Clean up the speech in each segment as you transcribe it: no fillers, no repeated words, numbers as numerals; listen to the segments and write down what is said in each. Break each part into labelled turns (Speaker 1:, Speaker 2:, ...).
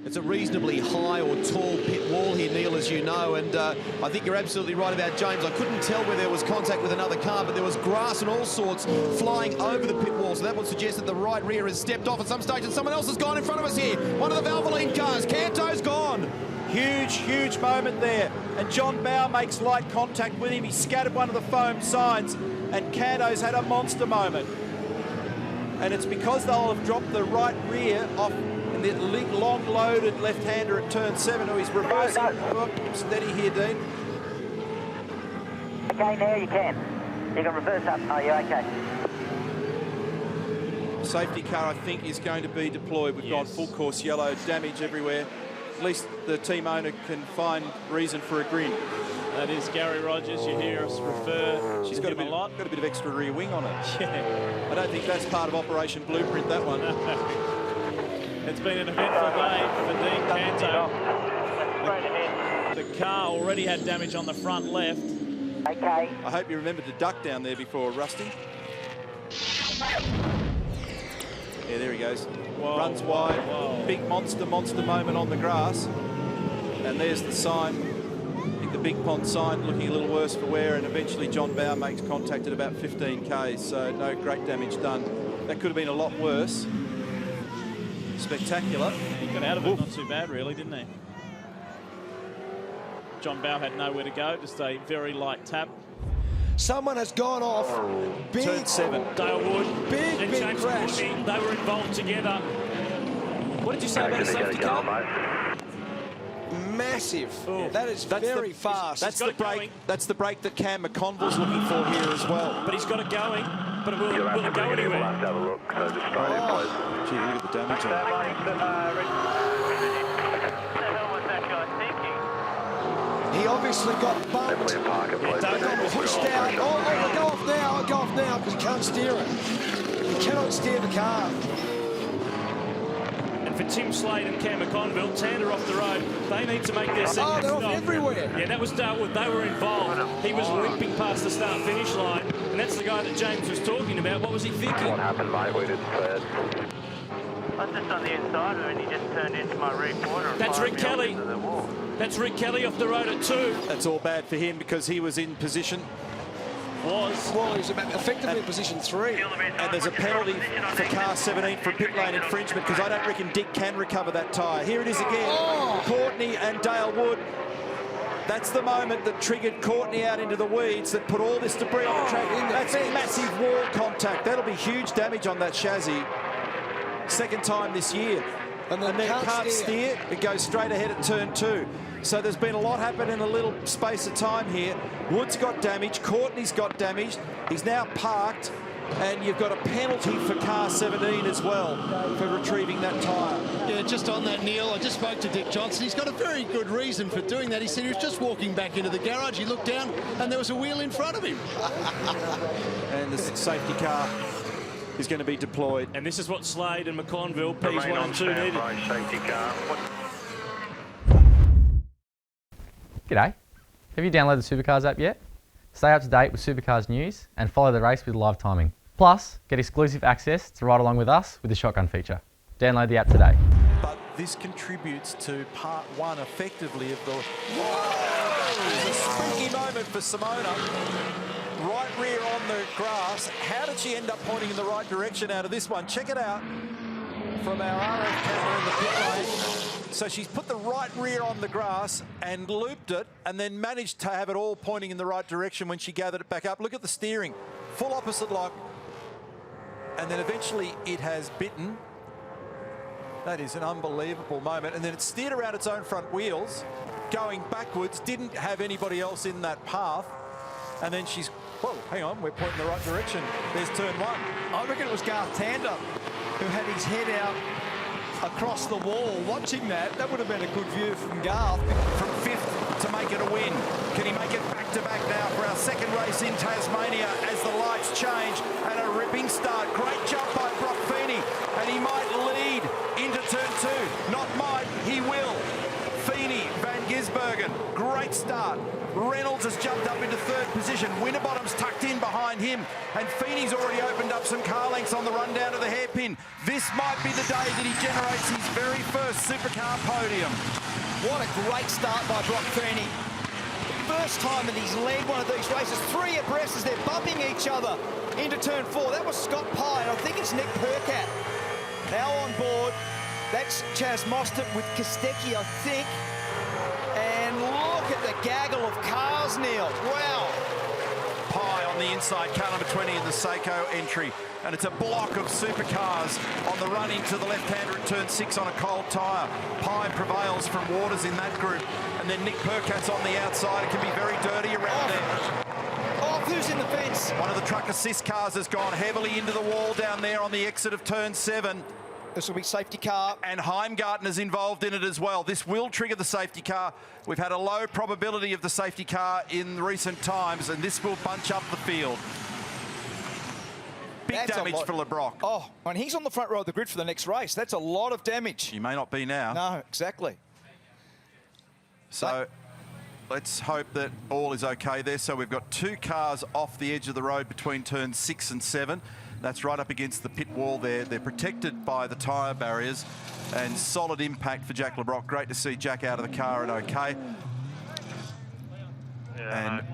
Speaker 1: It's a reasonably high or tall pit wall here, Neil, as you know, and I think you're absolutely right about James. I couldn't tell where there was contact with another car, but there was grass and all sorts flying over the pit wall, so that would suggest that the right rear has stepped off at some stage, and someone else has gone in front of us here. One of the Valvoline cars, Canto's gone.
Speaker 2: Huge moment there, and John Bowe makes light contact with him. He scattered one of the foam signs, and Canto's had a monster moment. And it's because they'll have dropped the right rear off in the long loaded left-hander at turn 7, who he's reversing. Oh, steady here, Dean.
Speaker 3: Okay, now you can. You can reverse up. Oh, you're okay.
Speaker 2: Safety car, I think, is going to be deployed. We've gone full course yellow, damage everywhere. At least the team owner can find reason for a grin.
Speaker 4: That is Gary Rogers. You hear us refer.
Speaker 2: She's got a bit of extra rear wing on it.
Speaker 4: Yeah.
Speaker 2: I don't think that's part of Operation Blueprint, that one.
Speaker 4: It's been an eventful day for Dean Canto. The car already had damage on the front left.
Speaker 3: Okay.
Speaker 2: I hope you remember to duck down there before, Rusty. Yeah, there he goes.
Speaker 4: Whoa,
Speaker 2: Runs wide.
Speaker 4: whoa.
Speaker 2: Big monster moment on the grass. And there's the sign. I think the Big Pond sign looking a little worse for wear, and eventually John Bowe makes contact at about 15 k's, so no great damage done. That could have been a lot worse. Spectacular.
Speaker 4: He got out of it not too bad, really, didn't he? John Bowe had nowhere to go, just a very light tap.
Speaker 5: Someone has gone off. Big,
Speaker 2: Turn 7.
Speaker 4: Dale Wood
Speaker 5: big
Speaker 4: and James
Speaker 5: crash.
Speaker 4: Courtney, they were involved together.
Speaker 1: What did you say about a safety car?
Speaker 5: Massive.
Speaker 4: Oh.
Speaker 5: That is very fast.
Speaker 2: That's
Speaker 4: got
Speaker 2: the
Speaker 4: it
Speaker 2: break.
Speaker 4: going.
Speaker 2: That's the break that Cam McConville's looking for here as well.
Speaker 4: But he's got it going. But will it go anywhere?
Speaker 6: Have a look, so just straight in, please.
Speaker 2: Gee, look at the damage on it.
Speaker 5: He obviously got bumped.
Speaker 6: Definitely a parker, please.
Speaker 5: Got pushed out. Oh, go off now, because he can't steer it. He cannot steer the car.
Speaker 4: And for Tim Slade and Cam McConville, Tander off the road, they need to make their second
Speaker 5: Oh, they're
Speaker 4: stop.
Speaker 5: off everywhere.
Speaker 4: Yeah, that was Dale Wood. They were involved. He was limping past the start-finish line, and that's the guy that James was talking about. What was he thinking?
Speaker 6: What happened, mate? We didn't see it.
Speaker 3: I was just on the inside of it, and he just turned into my rear quarter.
Speaker 4: That's Rick Kelly. That's Rick Kelly off the road at 2.
Speaker 2: That's all bad for him because he was in position.
Speaker 5: Well, he was effectively in position 3.
Speaker 2: And there's a penalty for car 17 for pit lane infringement, because I don't reckon Dick can recover that tyre. Here it is again.
Speaker 5: Oh.
Speaker 2: Courtney and Dale Wood. That's the moment that triggered Courtney out into the weeds that put all this debris on the track. That's massive wall contact. That'll be huge damage on that chassis. Second time this year. And then it can't steer. It goes straight ahead at turn 2. So there's been a lot happen in a little space of time here. Wood's got damage. Courtney's got damaged. He's now parked. And you've got a penalty for car 17 as well for retrieving that tyre.
Speaker 7: Yeah, just on that, Neil, I just spoke to Dick Johnson. He's got a very good reason for doing that. He said he was just walking back into the garage. He looked down and there was a wheel in front of him.
Speaker 2: And the safety car is going to be deployed.
Speaker 4: And this is what Slade and McConville, P1 and 2 needed.
Speaker 6: Safety car.
Speaker 8: G'day. Have you downloaded the Supercars app yet? Stay up to date with Supercars news and follow the race with live timing. Plus, get exclusive access to ride along with us with the shotgun feature. Download the app today.
Speaker 2: But this contributes to part 1 effectively of the... Whoa! It's a spooky moment for Simona. Right rear on the grass. How did she end up pointing in the right direction out of this one? Check it out from our RF camera in the pit lane. So she's put the right rear on the grass and looped it, and then managed to have it all pointing in the right direction when she gathered it back up. Look at the steering. Full opposite lock. And then eventually it has bitten. That is an unbelievable moment. And then it steered around its own front wheels, going backwards, didn't have anybody else in that path. And then she's, whoa, hang on, we're pointing the right direction. There's turn 1.
Speaker 7: I reckon it was Garth Tander who had his head out across the wall watching that. That would have been a good view from Garth.
Speaker 2: From 5th to make it a win. Can he make it back-to-back now for our second race in Tasmania as the lights change? And a ripping start. Great jump by Brock Feeney. And he might lead into turn 2. Not might, he will. Feeney Van Gisbergen, great start. Reynolds has jumped up into third position. Winterbottom's tucked in behind him. And Feeney's already opened up some car lengths on the run down to the hairpin. This might be the day that he generates his very first supercar podium.
Speaker 5: What a great start by Brock Feeney. First time that he's led one of these races. 3 abreast as they're bumping each other into turn 4. That was Scott Pye, and I think it's Nick Percat now on board. That's Chaz Mostert with Kostecki, I think. And look at the gaggle of cars, Neil. Wow.
Speaker 2: Pye on the inside, car number 20 in the Seiko entry. And it's a block of supercars on the run into the left-hander at turn 6 on a cold tyre. Pye prevails from Waters in that group. And then Nick Percat's on the outside. It can be very dirty around there.
Speaker 5: Oh, who's in the fence?
Speaker 2: One of the truck assist cars has gone heavily into the wall down there on the exit of turn 7.
Speaker 5: This will be safety car.
Speaker 2: And Heimgartner's involved in it as well. This will trigger the safety car. We've had a low probability of the safety car in recent times, and this will bunch up the field. Big damage for LeBrock.
Speaker 5: Oh, and he's on the front row of the grid for the next race. That's a lot of damage.
Speaker 2: He may not be now.
Speaker 5: No, exactly.
Speaker 2: So let's hope that all is okay there. So we've got 2 cars off the edge of the road between turns 6 and 7. That's right up against the pit wall there. They're protected by the tyre barriers, and solid impact for Jack LeBrock. Great to see Jack out of the car and okay.
Speaker 3: Yeah,
Speaker 2: and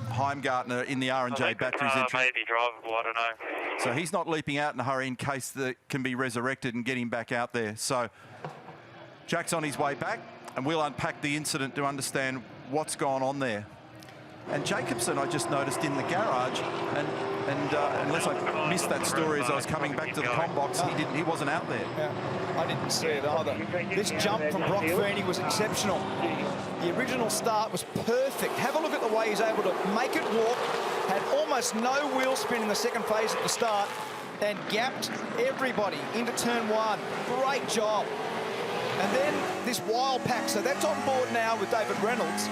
Speaker 2: Heimgartner in the R&J batteries entry.
Speaker 3: Maybe drivable, I don't know.
Speaker 2: So he's not leaping out in a hurry in case that can be resurrected and get him back out there. So Jack's on his way back, and we'll unpack the incident to understand what's gone on there. And Jacobson, I just noticed in the garage, and unless I missed that story as I was coming back to the comm box, he wasn't out there.
Speaker 5: Yeah, I didn't see it either. This jump from Brock Feeney was exceptional. The original start was perfect. Have a look at the way he's able to make it walk. Had almost no wheel spin in the second phase at the start, and gapped everybody into turn 1. Great job. And then this wild pack. So that's on board now with David Reynolds.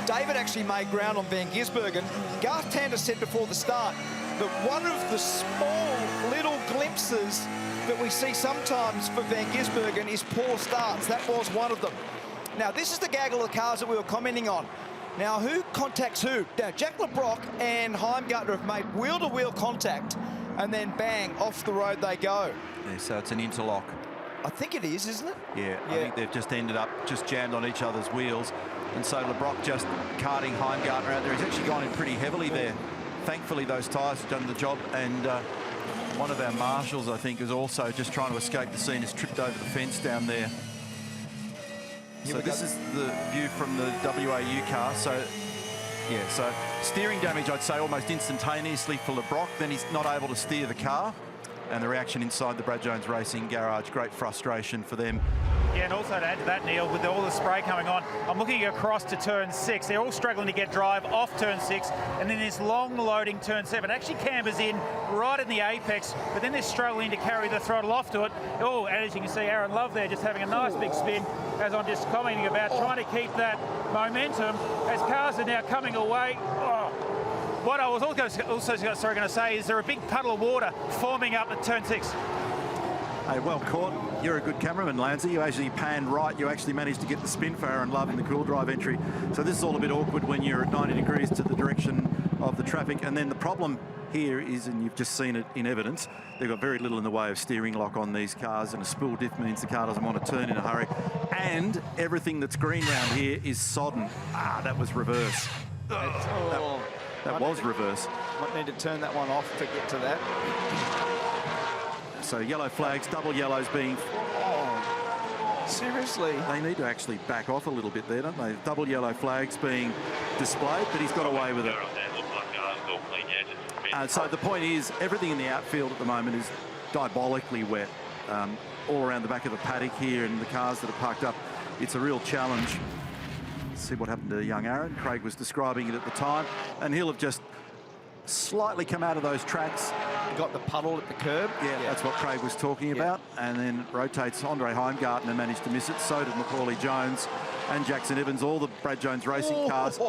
Speaker 5: David actually made ground on Van Gisbergen. Garth Tander said before the start that one of the small little glimpses that we see sometimes for Van Gisbergen is poor starts. That was one of them. Now, this is the gaggle of cars that we were commenting on. Now, who contacts who? Now, Jack LeBrock and Heimgartner have made wheel-to-wheel contact, and then bang, off the road they go.
Speaker 2: Yeah, so it's an interlock.
Speaker 5: I think it is, isn't it?
Speaker 2: Yeah, I think they've just ended up just jammed on each other's wheels. And so LeBrock just carting Heimgartner out there. He's actually gone in pretty heavily there. Thankfully, those tyres have done the job. And one of our marshals, I think, is also just trying to escape the scene, has tripped over the fence down there. So this is the view from the WAU car. So, yeah, so steering damage, I'd say, almost instantaneously for LeBrock. Then he's not able to steer the car. And the reaction inside the Brad Jones Racing garage, great frustration for them.
Speaker 9: Yeah, and also to add to that, Neil, with all the spray coming on, I'm looking across to turn 6. They're all struggling to get drive off turn 6, and then this long loading turn 7 actually cambers in right in the apex, but then they're struggling to carry the throttle off to it. Oh, and as you can see, Aaron Love there just having a nice big spin, as I'm just commenting about, trying to keep that momentum as cars are now coming away. Oh. What I was also going to say is there a big puddle of water forming up at turn 6.
Speaker 2: Hey, well caught. You're a good cameraman, Lansy. You actually panned right. You actually managed to get the spin for Aaron Love in the cool drive entry. So this is all a bit awkward when you're at 90 degrees to the direction of the traffic. And then the problem here is, and you've just seen it in evidence, they've got very little in the way of steering lock on these cars, and a spool diff means the car doesn't want to turn in a hurry. And everything that's green around here is sodden. Ah, that was reverse. That was reverse.
Speaker 5: Might need to turn that one off to get to that.
Speaker 2: So yellow flags, double yellows being...
Speaker 5: Oh, seriously?
Speaker 2: They need to actually back off a little bit there, don't they? Double yellow flags being displayed, but he's got away with it. So the point is, everything in the outfield at the moment is diabolically wet. All around the back of the paddock here and the cars that are parked up. It's a real challenge. See what happened to young Aaron. Craig was describing it at the time, and he'll have just slightly come out of those tracks.
Speaker 5: Got the puddle at the curb.
Speaker 2: Yeah, that's what Craig was talking about. And then rotates. Andre Heimgartner managed to miss it. So did Macaulay Jones and Jackson Evans, all the Brad Jones Racing cars.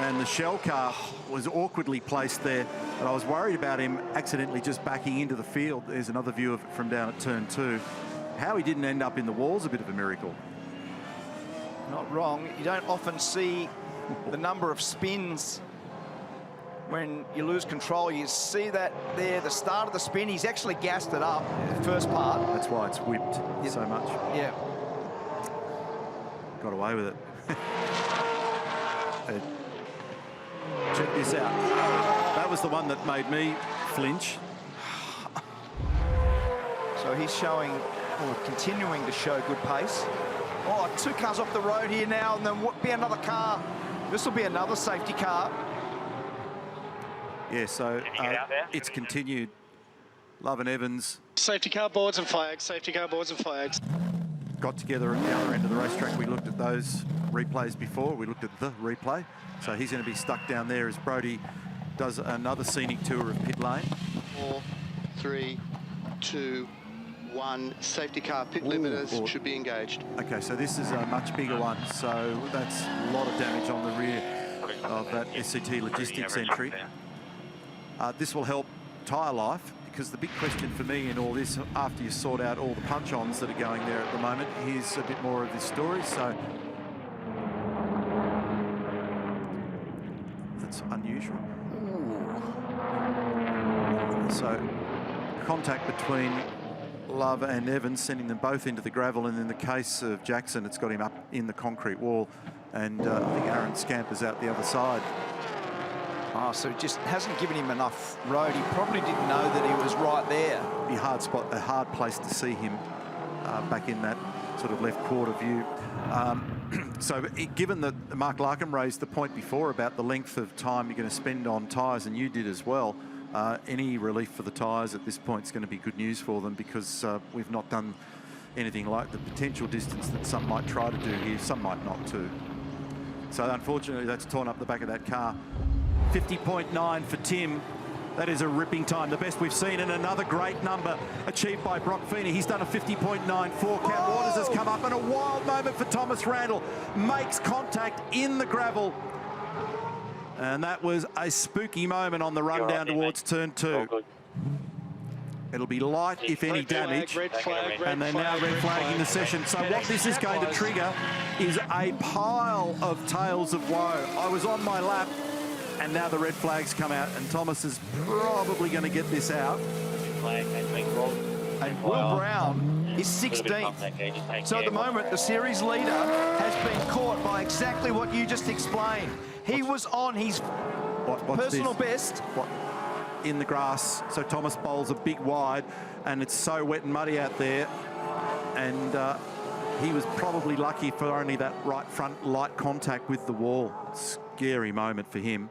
Speaker 2: And the Shell car was awkwardly placed there. And I was worried about him accidentally just backing into the field. There's another view of it from down at turn 2. How he didn't end up in the wall's a bit of a miracle.
Speaker 5: Not wrong. You don't often see the number of spins when you lose control. You see that there, the start of the spin, he's actually gassed it up, the first part.
Speaker 2: That's why it's whipped so much.
Speaker 5: Yeah.
Speaker 2: Got away with it. Check this out. That was the one that made me flinch.
Speaker 5: So he's showing, or continuing to show good pace. Oh, 2 cars off the road here now, and then what be another car. This will be another safety car.
Speaker 2: Yeah, so it's continued. Love and Evans.
Speaker 7: Safety car boards and flags, safety car boards and flags.
Speaker 2: Got together at the other end of the racetrack. We looked at those replays before. We looked at the replay. So he's going to be stuck down there as Brodie does another scenic tour of pit lane.
Speaker 10: 4, 3, 2, 1. Safety car pit limiters should be engaged.
Speaker 2: Okay, so this is a much bigger one. So that's a lot of damage on the rear of that SCT Logistics entry. This will help tyre life, because the big question for me in all this, after you sort out all the punch-ons that are going there at the moment, here's a bit more of this story. So that's unusual. So contact between Love and Evans, sending them both into the gravel, and in the case of Jackson, it's got him up in the concrete wall, and I think Aaron scampers out the other side.
Speaker 5: Oh, so it just hasn't given him enough road. He probably didn't know that he was right there.
Speaker 2: Be a hard spot, a hard place to see him back in that sort of left quarter view. So given that Mark Larkham raised the point before about the length of time you're going to spend on tyres, and you did as well, any relief for the tyres at this point is going to be good news for them, because we've not done anything like the potential distance that some might try to do here. Some might not too. So unfortunately, that's torn up the back of that car. 50.9 for Tim. That is a ripping time, the best we've seen, and another great number achieved by Brock Feeney. He's done a 50.94. Cam Waters has come up, and a wild moment for Thomas Randle. Makes contact in the gravel. And that was a spooky moment on the run down towards turn 2. It'll be light, if any, damage. And they're now red flagging the session. So what this is going to trigger is a pile of tales of woe. I was on my lap, and now the red flags come out, and Thomas is probably going to get this out.
Speaker 5: And Will Brown is 16th. So at the moment, the series leader has been caught by exactly what you just explained. He was on his personal best.
Speaker 2: In the grass, so Thomas bowls a big wide, and it's so wet and muddy out there, and he was probably lucky for only that right front light contact with the wall. Scary moment for him.